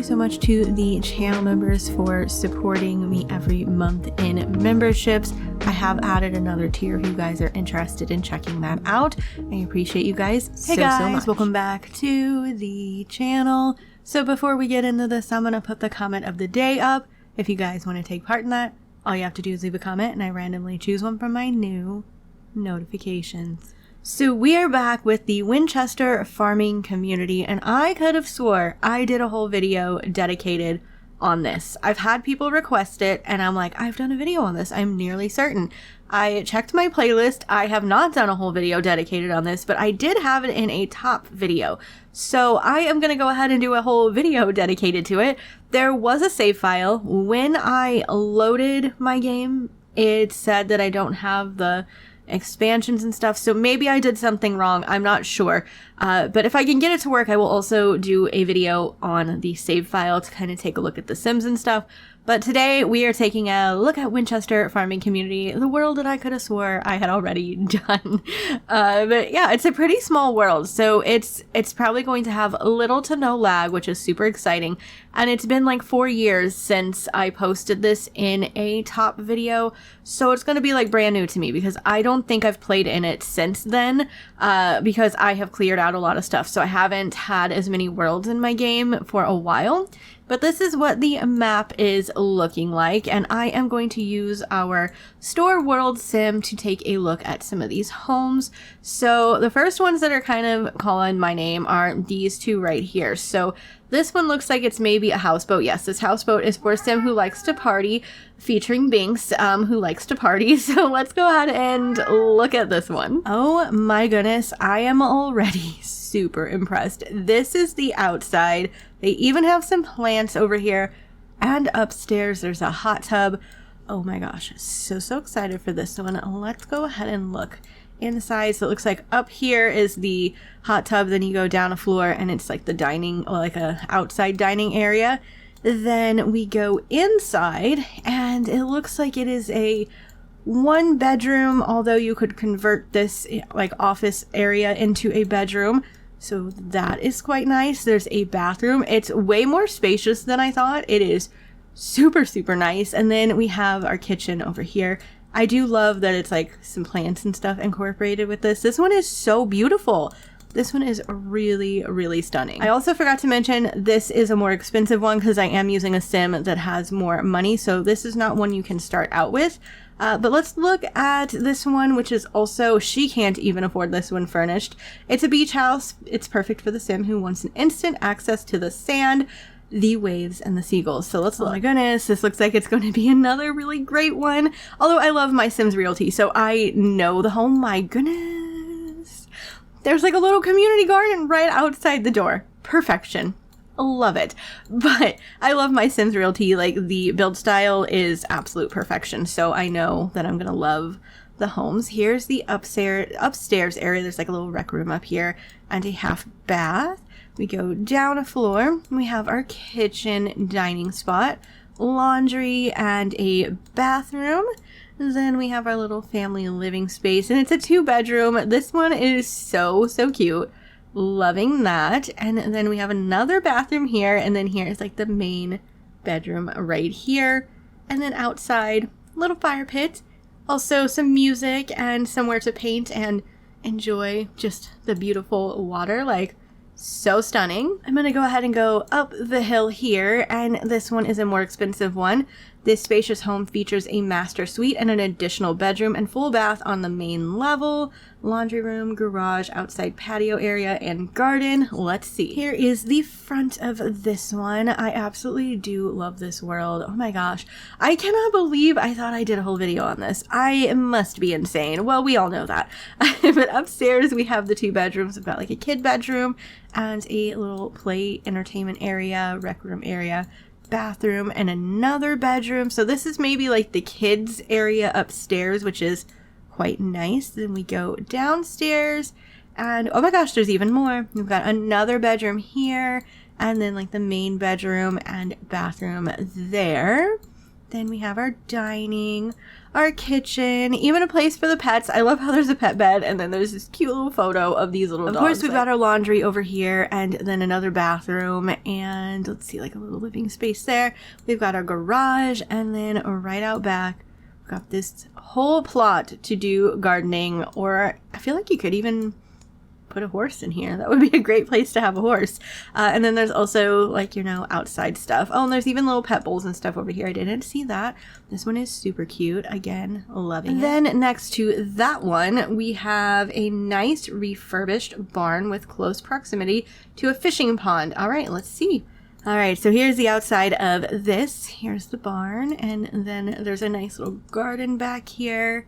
you so much to the channel members for supporting me every month in memberships. I have added another tier if you guys are interested in checking that out. I appreciate you guys so much. Welcome back to the channel. So before we get into this, I'm going to put the comment of the day up. If you guys want to take part in that, all you have to do is leave a comment and I randomly choose one from my new notifications. So we are back with the Winchester farming community, and I could have swore I did a whole video dedicated on this. I've had people request it and I'm like, I've done a video on this, I'm nearly certain. I checked my playlist. I have not done a whole video dedicated on this, but I did have it in a top video. So I am going to go ahead and do a whole video dedicated to it. There was a save file. When I loaded my game, it said that I don't have the expansions and stuff, so maybe I did something wrong. I'm not sure, but if I can get it to work, I will also do a video on the save file to kind of take a look at the Sims and stuff. But today we are taking a look at Winchester farming community, the world that I could have swore I had already done. But yeah, it's a pretty small world, so it's probably going to have little to no lag, which is super exciting. And it's been like 4 years since I posted this in a top video, so it's going to be like brand new to me because I don't think I've played in it since then, because I have cleared out a lot of stuff, so I haven't had as many worlds in my game for a while. But this is what the map is looking like, and I am going to use our store world sim to take a look at some of these homes. So the first ones that are kind of calling my name are these two right here. So this one looks like it's maybe a houseboat. Yes, this houseboat is for Sim who likes to party, featuring Binks, who likes to party. So let's go ahead and look at this one. Oh my goodness, I am already super impressed. This is the outside. They even have some plants over here, and upstairs there's a hot tub. Oh my gosh, so excited for this one. Let's go ahead and look inside. So it looks like up here is the hot tub, then you go down a floor and it's like the dining, or like a outside dining area. Then we go inside and it looks like it is a 1 bedroom, although you could convert this like office area into a bedroom. So that is quite nice. There's a bathroom. It's way more spacious than I thought. It is super nice. And then we have our kitchen over here. I do love that it's like some plants and stuff incorporated with this. This one is so beautiful. This one is really stunning. I also forgot to mention this is a more expensive one because I am using a sim that has more money. So this is not one you can start out with. But let's look at this one, which is also, she can't even afford this one furnished. It's a beach house. It's perfect for the sim who wants an instant access to the sand, the waves, and the seagulls. So let's look. Oh my goodness, this looks like it's going to be another really great one. Although I love my Sims Realty, so I know the home. My goodness. There's like a little community garden right outside the door. Perfection. Love it. But I love my Sims Realty. Like, the build style is absolute perfection, so I know that I'm gonna love the homes. Here's the upstairs area. There's like a little rec room up here and a half bath. We go down a floor. We have our kitchen dining spot, laundry, and a bathroom. Then we have our little family living space, and it's a 2 bedroom. This one is so cute. Loving that. And then we have another bathroom here, and then here is like the main bedroom right here. And then outside, little fire pit, also some music and somewhere to paint and enjoy just the beautiful water. Like, so stunning. I'm gonna go ahead and go up the hill here, and this one is a more expensive one. This spacious home features a master suite and an additional bedroom and full bath on the main level, laundry room, garage, outside patio area, and garden. Let's see. Here is the front of this one. I absolutely do love this world. Oh my gosh. I cannot believe I thought I did a whole video on this. I must be insane. Well, we all know that. But upstairs we have the 2 bedrooms. We've got like a kid bedroom and a little play entertainment area, rec room area, bathroom, and another bedroom. So this is maybe like the kids area upstairs, which is quite nice. Then we go downstairs and oh my gosh, there's even more. We've got another bedroom here, and then like the main bedroom and bathroom there. Then we have our dining. our kitchen, even a place for the pets. I love how there's a pet bed, and then there's this cute little photo of these little dogs. Of course, we've got our laundry over here, and then another bathroom, and let's see, like a little living space there. We've got our garage, and then right out back, we've got this whole plot to do gardening, or I feel like you could even put a horse in here. That would be a great place to have a horse. And then there's also, like, you know, outside stuff. Oh, and there's even little pet bowls and stuff over here. I didn't see that. This one is super cute. Again, loving it. Then next to that one, we have a nice refurbished barn with close proximity to a fishing pond. All right, let's see. All right, so here's the outside of this. Here's the barn, and then there's a nice little garden back here.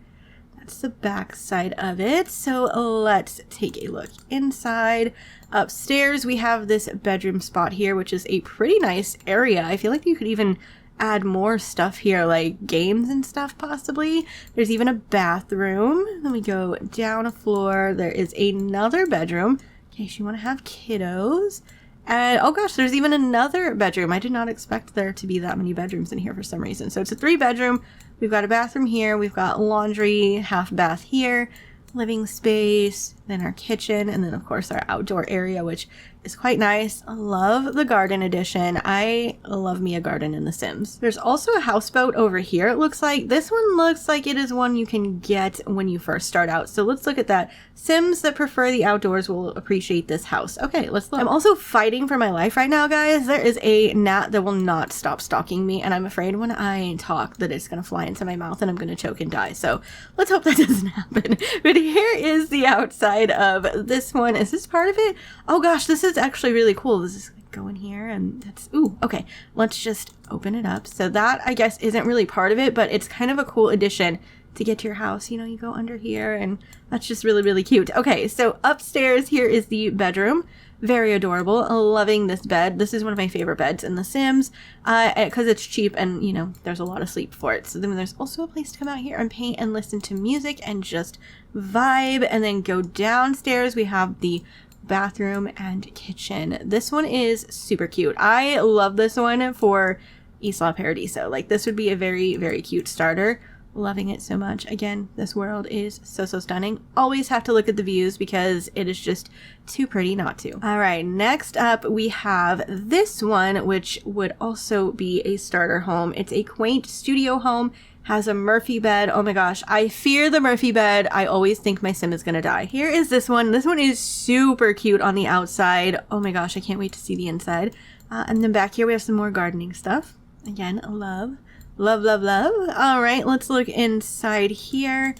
That's the back side of it. So let's take a look inside. Upstairs, we have this bedroom spot here, which is a pretty nice area. I feel like you could even add more stuff here, like games and stuff possibly. There's even a bathroom. Then we go down a floor. There is another bedroom in case you want to have kiddos. And oh gosh, there's even another bedroom. I did not expect there to be that many bedrooms in here for some reason. So it's a 3-bedroom. We've got a bathroom here. We've got laundry, half bath here, living space, then our kitchen, and then of course our outdoor area, which is quite nice. I love the garden edition. I love me a garden in The Sims. There's also a houseboat over here. It looks like this one looks like it is one you can get when you first start out. So let's look at that. Sims that prefer the outdoors will appreciate this house. Okay, let's look. I'm also fighting for my life right now, guys. There is a gnat that will not stop stalking me, and I'm afraid when I talk that it's gonna fly into my mouth and I'm gonna choke and die. So let's hope that doesn't happen. But here is the outside of this one. Is this part of it? Oh gosh, this is actually really cool. This is go in here, and that's ooh, okay, let's just open it up. So that, I guess, isn't really part of it, but it's kind of a cool addition to get to your house. You know, you go under here, and that's just really, really cute. Okay, so upstairs here is the bedroom. Very adorable. Loving this bed. This is one of my favorite beds in The Sims because it's cheap and, you know, there's a lot of sleep for it. So then there's also a place to come out here and paint and listen to music and just vibe. And then go downstairs. We have the bathroom and kitchen. This one is super cute. I love this one for Isla Paradiso. Like, this would be a very, very cute starter. Loving it so much. Again, this world is so, so stunning. Always have to look at the views because it is just too pretty not to. All right, next up we have this one, which would also be a starter home. It's a quaint studio home, has a Murphy bed. Oh my gosh, I fear the Murphy bed. I always think my sim is gonna die. Here is this one. This one is super cute on the outside. Oh my gosh, I can't wait to see the inside. And then back here we have some more gardening stuff. Again, love. Love, love, love. All right, let's look inside here.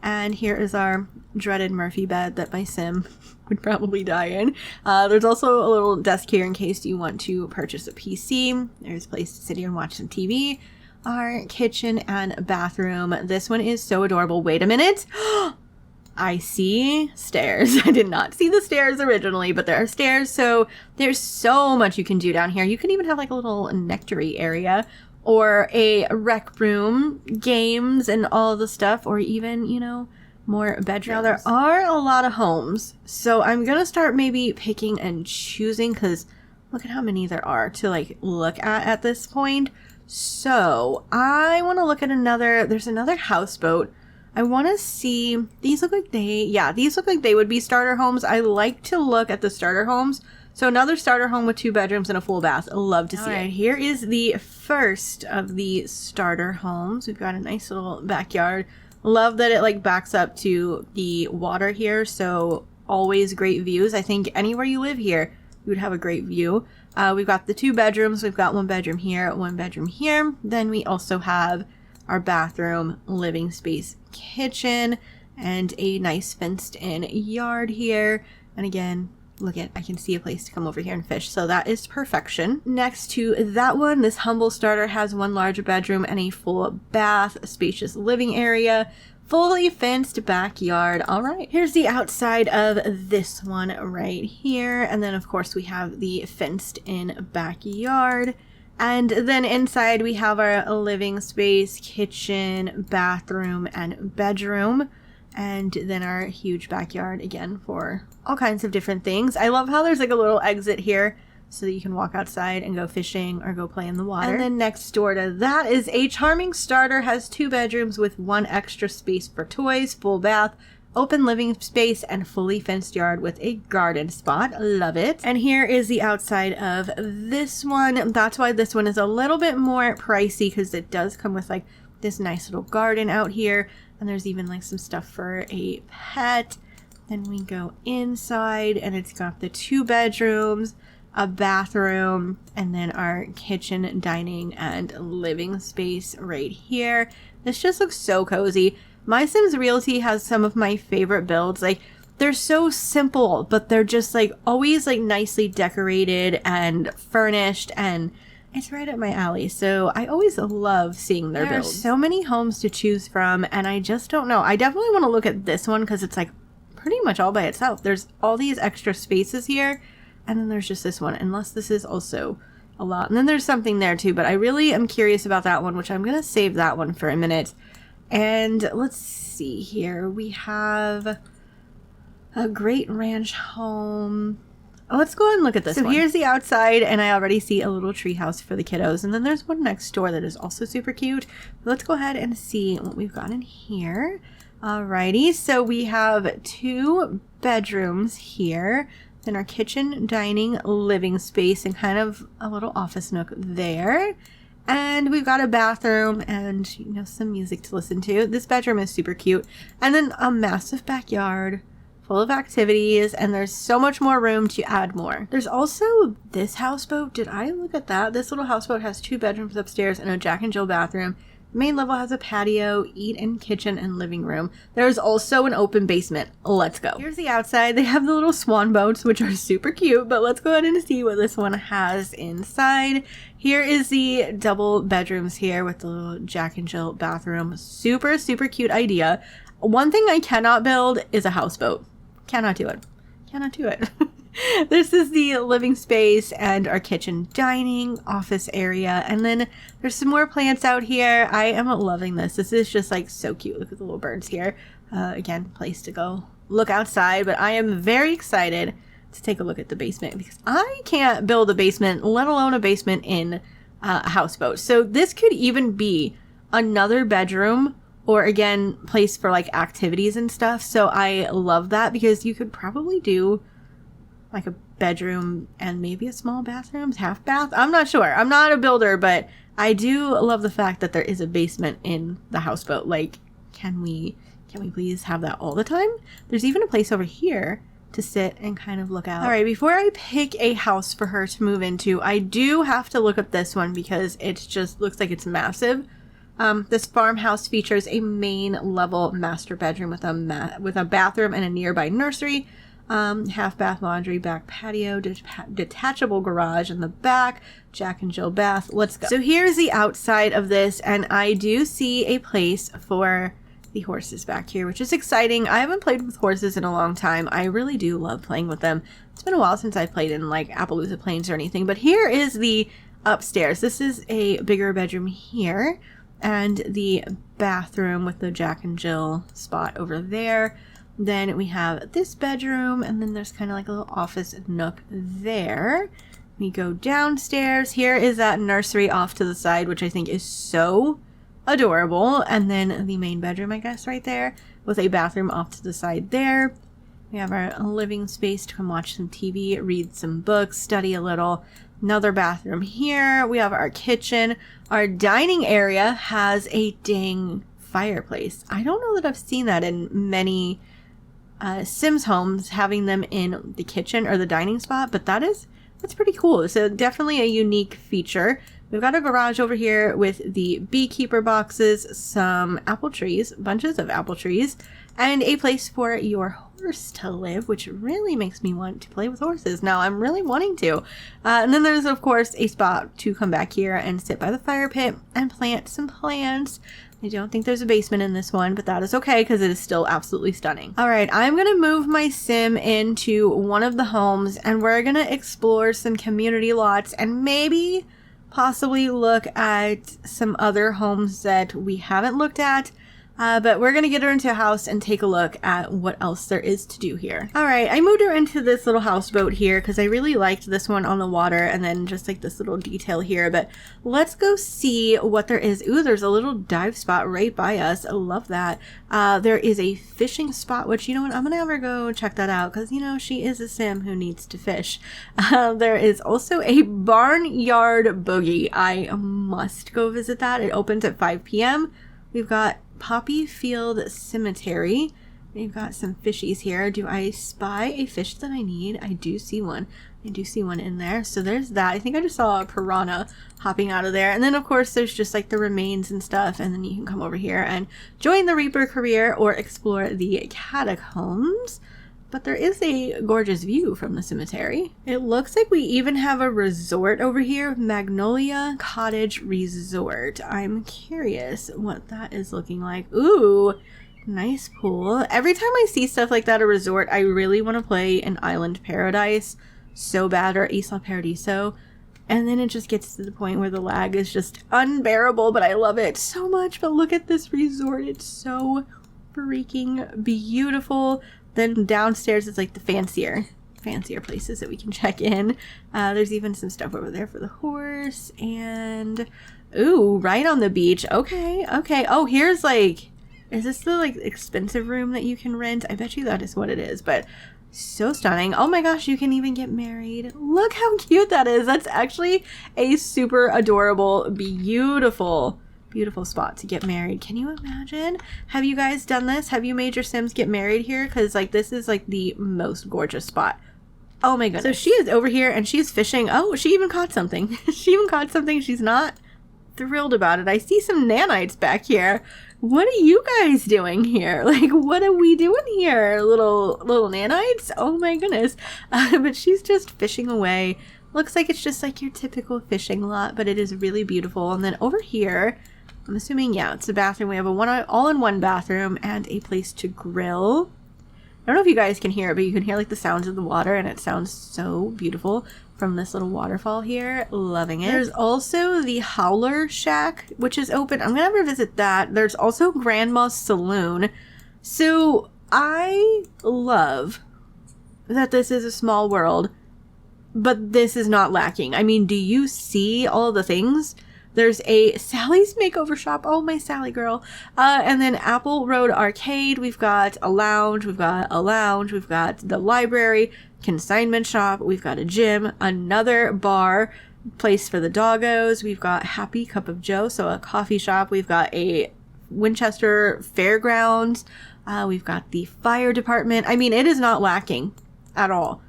And here is our dreaded Murphy bed that my sim would probably die in. There's also a little desk here in case you want to purchase a PC. There's a place to sit here and watch some TV. Our kitchen and bathroom. This one is so adorable. Wait a minute. I see stairs. I did not see the stairs originally, but there are stairs. So there's so much you can do down here. You can even have like a little nectary area, or a rec room, games and all the stuff, or even, you know, more bedrooms. Now, there are a lot of homes, so I'm going to start maybe picking and choosing, because look at how many there are to, like, look at this point. So I want to look at there's another houseboat. I want to see, these look like these look like they would be starter homes. I like to look at the starter homes. So another starter home with 2 bedrooms and a full bath. I love to see it. Here is the first of the starter homes. We've got a nice little backyard. Love that it like backs up to the water here. So always great views. I think anywhere you live here, you would have a great view. We've got the 2 bedrooms. We've got 1 bedroom here, 1 bedroom here. Then we also have our bathroom, living space, kitchen, and a nice fenced in yard here. And again, look at, I can see a place to come over here and fish. So that is perfection. Next to that one, this humble starter has 1 large bedroom and a full bath, a spacious living area, fully fenced backyard. All right, here's the outside of this one right here. And then of course we have the fenced in backyard. And then inside we have our living space, kitchen, bathroom, and bedroom. And then our huge backyard again for all kinds of different things. I love how there's like a little exit here so that you can walk outside and go fishing or go play in the water. And then next door to that is a charming starter, has 2 bedrooms with 1 extra space for toys, full bath, open living space, and fully fenced yard with a garden spot. Love it. And here is the outside of this one. That's why this one is a little bit more pricey, because it does come with like this nice little garden out here, and there's even like some stuff for a pet. Then we go inside, and it's got the 2 bedrooms, a bathroom, and then our kitchen, dining, and living space right here. This just looks so cozy. My Sims Realty has some of my favorite builds. Like, they're so simple, but they're just like always like nicely decorated and furnished, and it's right up my alley. So I always love seeing their builds. There's so many homes to choose from, and I just don't know. I definitely want to look at this one because it's like pretty much all by itself. There's all these extra spaces here, and then there's just this one, unless this is also a lot. And then there's something there too, but I really am curious about that one, which I'm going to save that one for a minute. And let's see here. We have a great ranch home. Oh, let's go ahead and look at this one. So here's the outside, and I already see a little tree house for the kiddos. And then there's one next door that is also super cute. Let's go ahead and see what we've got in here. Alrighty, so we have 2 bedrooms here, then our kitchen, dining, living space, and kind of a little office nook there. And we've got a bathroom and, you know, some music to listen to. This bedroom is super cute. And then a massive backyard full of activities, and there's so much more room to add more. There's also this houseboat. Did I look at that? This little houseboat has 2 bedrooms upstairs and a Jack and Jill bathroom. The main level has a patio, eat-in kitchen, and living room. There's also an open basement. Let's go. Here's the outside. They have the little swan boats, which are super cute, but let's go ahead and see what this one has inside. Here is the double bedrooms here with the little Jack and Jill bathroom. Super, super cute idea. One thing I cannot build is a houseboat. Cannot do it. Cannot do it. This is the living space and our kitchen, dining, office area. And then there's some more plants out here. I am loving this. This is just like so cute. Look at the little birds here. Again, place to go look outside. But I am very excited to take a look at the basement because I can't build a basement, let alone a basement in a houseboat. So this could even be another bedroom, or again, place for like activities and stuff. So I love that because you could probably do like a bedroom and maybe a small bathroom, half bath. I'm not sure. I'm not a builder, but I do love the fact that there is a basement in the houseboat. Like, can we please have that all the time? There's even a place over here to sit and kind of look out. All right, before I pick a house for her to move into, I do have to look up this one because it just looks like it's massive. This farmhouse features a main level master bedroom with a bathroom and a nearby nursery. Half bath, laundry, back patio, detachable garage in the back, Jack and Jill bath. Let's go. So here's the outside of this, and I do see a place for the horses back here, which is exciting. I haven't played with horses in a long time. I really do love playing with them. It's been a while since I played in like Appaloosa Plains or anything, but here is the upstairs. This is a bigger bedroom here, and the bathroom with the Jack and Jill spot over there. Then we have this bedroom, and then there's kind of like a little office nook there. We go downstairs. Here is that nursery off to the side, which I think is so adorable. And then the main bedroom, I guess, right there with a bathroom off to the side there. We have our living space to come watch some TV, read some books, study a little. Another bathroom here. We have our kitchen. Our dining area has a dang fireplace. I don't know that I've seen that in many Sims homes, having them in the kitchen or the dining spot, but that's pretty cool. So definitely a unique feature. We've got a garage over here with the beekeeper boxes, some apple trees, bunches of apple trees, and a place for your horse to live, which really makes me want to play with horses. Now I'm really wanting to. And then there's of course a spot to come back here and sit by the fire pit and plant some plants. I don't think there's a basement in this one, but that is okay because it is still absolutely stunning. All right, I'm going to move my sim into one of the homes, and we're going to explore some community lots and maybe possibly look at some other homes that we haven't looked at. But we're going to get her into a house and take a look at what else there is to do here. All right, I moved her into this little houseboat here because I really liked this one on the water, and then just like this little detail here. But let's go see what there is. Ooh, there's a little dive spot right by us. I love that. There is a fishing spot, which, you know what, I'm going to have her go check that out because, you know, she is a sim who needs to fish. There is also a barnyard boogie. I must go visit that. It opens at 5 p.m. We've got Poppy Field Cemetery. We've got some fishies here. Do I spy a fish that I need? I do see one. I do see one in there. So there's that. I think I just saw a piranha hopping out of there. And then, of course, there's just like the remains and stuff. And then you can come over here and join the Reaper career or explore the catacombs. But there is a gorgeous view from the cemetery. It looks like we even have a resort over here, Magnolia Cottage Resort. I'm curious what that is looking like. Ooh, nice pool. Every time I see stuff like that, a resort, I really want to play an Island Paradise so bad, or Isla Paradiso. And then it just gets to the point where the lag is just unbearable, but I love it so much. But look at this resort. It's so freaking beautiful. Then downstairs is like the fancier places that we can check in. There's even some stuff over there for the horse. And ooh, right on the beach. Okay. Oh, here's like, is this the like expensive room that you can rent? I bet you that is what it is. But so stunning. Oh my gosh, you can even get married. Look how cute that is. That's actually a super adorable, beautiful spot to get married. Can you imagine? Have you guys done this? Have you made your Sims get married here? Because like this is like the most gorgeous spot. Oh my goodness. So she is over here and she's fishing. Oh, she even caught something. She's not thrilled about it. I see some nanites back here. What are you guys doing here? Like, what are we doing here? Little nanites? Oh my goodness. But she's just fishing away. Looks like it's just like your typical fishing lot, but it is really beautiful. And then over here, I'm assuming, yeah, it's a bathroom. We have a all-in-one bathroom and a place to grill. I don't know if you guys can hear it, but you can hear like the sounds of the water, and it sounds so beautiful from this little waterfall here. Loving it. There's also the Howler Shack, which is open. I'm gonna have to visit that. There's also Grandma's Saloon. So I love that this is a small world, but this is not lacking. I mean, do you see all the things? There's a Sally's Makeover Shop. Oh, my Sally girl. And then Apple Road Arcade. We've got a lounge. We've got the library, consignment shop. We've got a gym, another bar, place for the doggos. We've got Happy Cup of Joe, so a coffee shop. We've got a Winchester Fairgrounds. We've got the fire department. I mean, it is not lacking at all.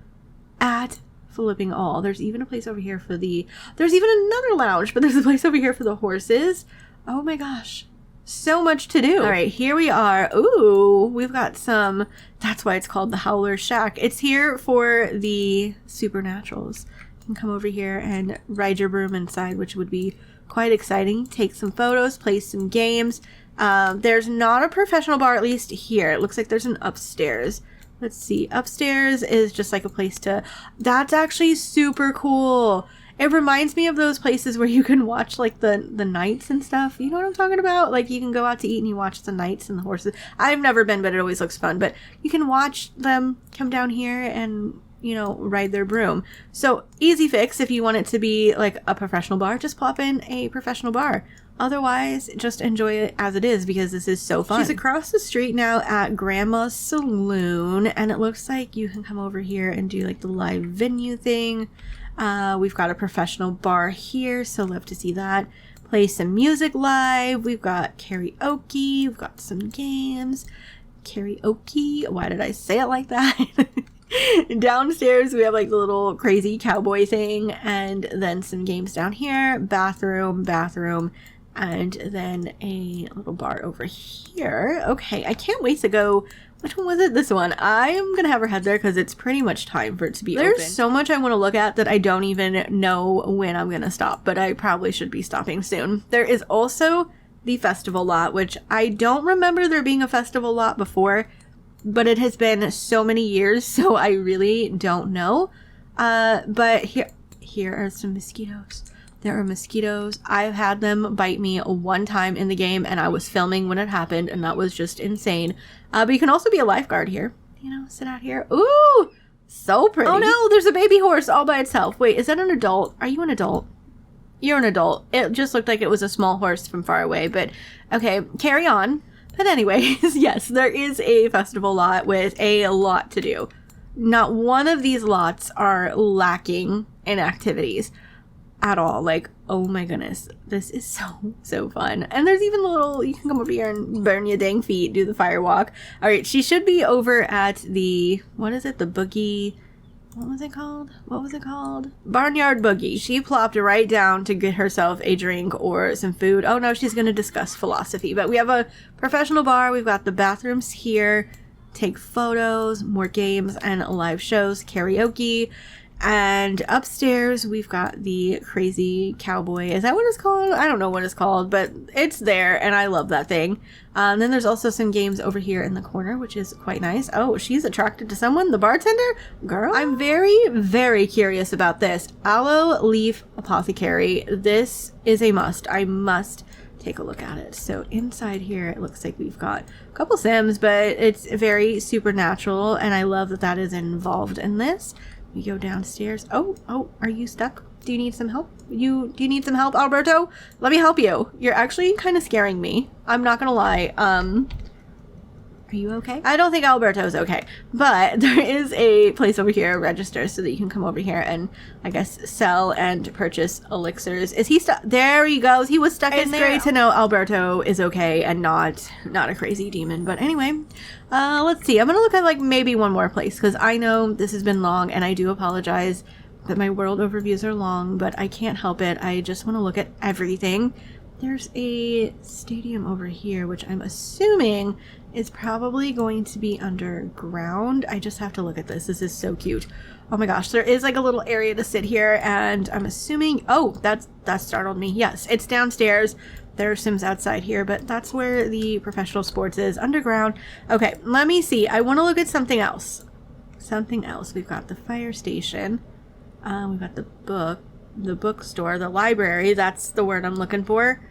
Flipping all. There's even a place over here for there's even another lounge, but there's a place over here for the horses. Oh my gosh. So much to do. All right, here we are. Ooh, we've got that's why it's called the Howler Shack. It's here for the supernaturals. You can come over here and ride your broom inside, which would be quite exciting. Take some photos, play some games. There's not a professional bar, at least here. It looks like there's an upstairs. Let's see. Upstairs is just like a place that's actually super cool. It reminds me of those places where you can watch like the knights and stuff. You know what I'm talking about? Like you can go out to eat and you watch the knights and the horses. I've never been, but it always looks fun. But you can watch them come down here and, you know, ride their broom. So easy fix if you want it to be like a professional bar. Just plop in a professional bar. Otherwise, just enjoy it as it is because this is so fun. She's across the street now at Grandma's Saloon, and it looks like you can come over here and do like the live venue thing. We've got a professional bar here, so love to see that. Play some music live. We've got karaoke. We've got some games. Karaoke. Why did I say it like that? Downstairs, we have like the little crazy cowboy thing, and then some games down here. Bathroom. And then a little bar over here. Okay, I can't wait to go. Which one was it? This one. I'm going to have her head there because it's pretty much time for it to be open. There's so much I want to look at that I don't even know when I'm going to stop, but I probably should be stopping soon. There is also the festival lot, which I don't remember there being a festival lot before, but it has been so many years, so I really don't know. But here are some mosquitoes. There are mosquitoes. I've had them bite me one time in the game, and I was filming when it happened, and that was just insane. But you can also be a lifeguard here. You know, sit out here. Ooh, so pretty. Oh no, there's a baby horse all by itself. Wait, is that an adult? Are you an adult? You're an adult. It just looked like it was a small horse from far away, but okay, carry on. But anyways, yes, there is a festival lot with a lot to do. Not one of these lots are lacking in activities at all. Like, oh my goodness, this is so fun. And there's even a little, you can come over here and burn your dang feet, do the fire walk. All right, she should be over at the, what is it, the boogie, what was it called? Barnyard Boogie. She plopped right down to get herself a drink or some food. Oh no, she's going to discuss philosophy. But we have a professional bar. We've got the bathrooms here. Take photos, more games and live shows, karaoke. And upstairs, we've got the crazy cowboy. Is that what it's called? I don't know what it's called, but it's there, and I love that thing. And then there's also some games over here in the corner, which is quite nice. Oh, she's attracted to someone? The bartender? Girl? I'm very, very curious about this. Aloe Leaf Apothecary. This is a must. I must take a look at it. So inside here, it looks like we've got a couple Sims, but it's very supernatural, and I love that that is involved in this. We go downstairs. Oh, are you stuck? Do you need some help? Do you need some help, Alberto? Let me help you. You're actually kind of scaring me. I'm not gonna lie. Are you okay? I don't think Alberto's okay, but there is a place over here, register, so that you can come over here and, I guess, sell and purchase elixirs. Is he stuck? There he goes. He was stuck in there. It's great to know Alberto is okay and not a crazy demon. But anyway, let's see. I'm gonna look at like maybe one more place because I know this has been long, and I do apologize that my world overviews are long, but I can't help it. I just want to look at everything. There's a stadium over here, which I'm assuming is probably going to be underground. I just have to look at this. This is so cute. Oh my gosh, there is like a little area to sit here, and I'm assuming, oh, that startled me. Yes, it's downstairs. There are Sims outside here, but that's where the professional sports is, underground. Okay, let me see. I want to look at something else. We've got the fire station. We've got the bookstore, the library. That's the word I'm looking for.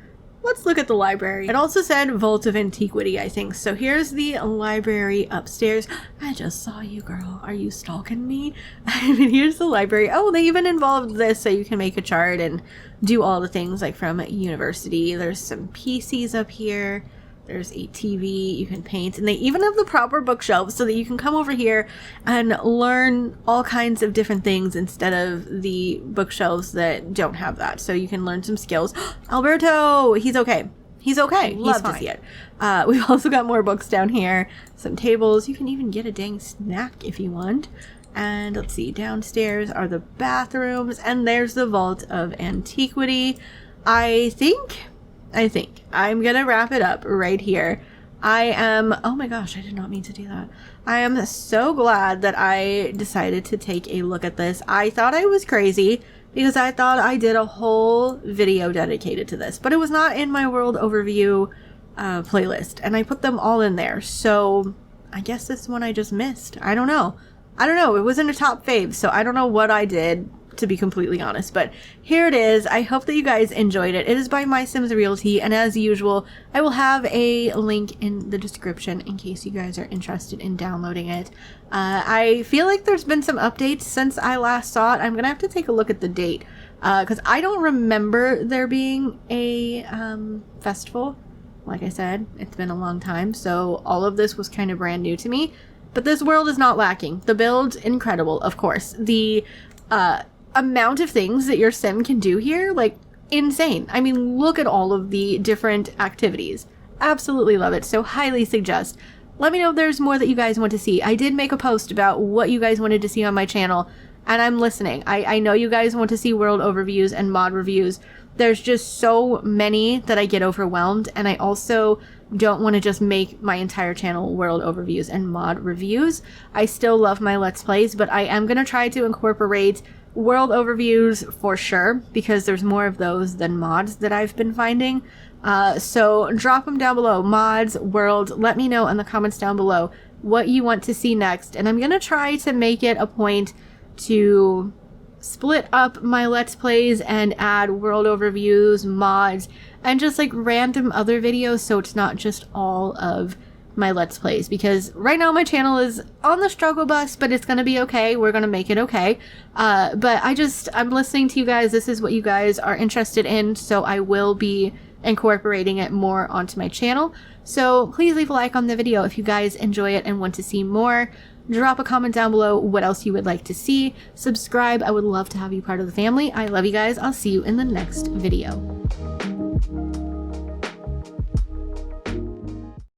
Let's look at the library. It also said Vault of Antiquity, I think. So here's the library upstairs. I just saw you, girl. Are you stalking me? I mean, here's the library. Oh, they even involved this so you can make a chart and do all the things like from university. There's some PCs up here. There's a TV, you can paint, and they even have the proper bookshelves so that you can come over here and learn all kinds of different things instead of the bookshelves that don't have that. So you can learn some skills. Alberto, he's okay. He's okay. Love to see it. We've also got more books down here, some tables. You can even get a dang snack if you want. And let's see, downstairs are the bathrooms, and there's the Vault of Antiquity. I think I'm gonna wrap it up right here. Oh my gosh, I did not mean to do that. I am so glad that I decided to take a look at this. I thought I was crazy because I thought I did a whole video dedicated to this, but it was not in my world overview playlist, and I put them all in there. So I guess this one I just missed. I don't know. It wasn't a top fave, so I don't know what I did, to be completely honest, but here it is. I hope that you guys enjoyed it. It is by My Sims Realty, and as usual, I will have a link in the description in case you guys are interested in downloading it. I feel like there's been some updates since I last saw it. I'm gonna have to take a look at the date because I don't remember there being a festival. Like I said, it's been a long time, so all of this was kind of brand new to me, but this world is not lacking. The build's incredible, of course. The amount of things that your sim can do here, like, insane. I mean, look at all of the different activities. Absolutely love it. So highly suggest. Let me know if there's more that you guys want to see. I did make a post about what you guys wanted to see on my channel, and I'm listening. I know you guys want to see world overviews and mod reviews. There's just so many that I get overwhelmed, and I also don't want to just make my entire channel world overviews and mod reviews. I still love my Let's Plays, but I am going to try to incorporate world overviews for sure, because there's more of those than mods that I've been finding. So drop them down below. Mods, world, let me know in the comments down below what you want to see next. And I'm going to try to make it a point to split up my Let's Plays and add world overviews, mods, and just like random other videos, so it's not just all of my Let's Plays, because right now my channel is on the struggle bus, but it's gonna be okay. We're gonna make it okay. But I'm listening to you guys. This is what you guys are interested in, so I will be incorporating it more onto my channel. So please leave a like on the video if you guys enjoy it and want to see more. Drop a comment down below what else you would like to see. Subscribe. I would love to have you part of the family. I love you guys. I'll see you in the next video.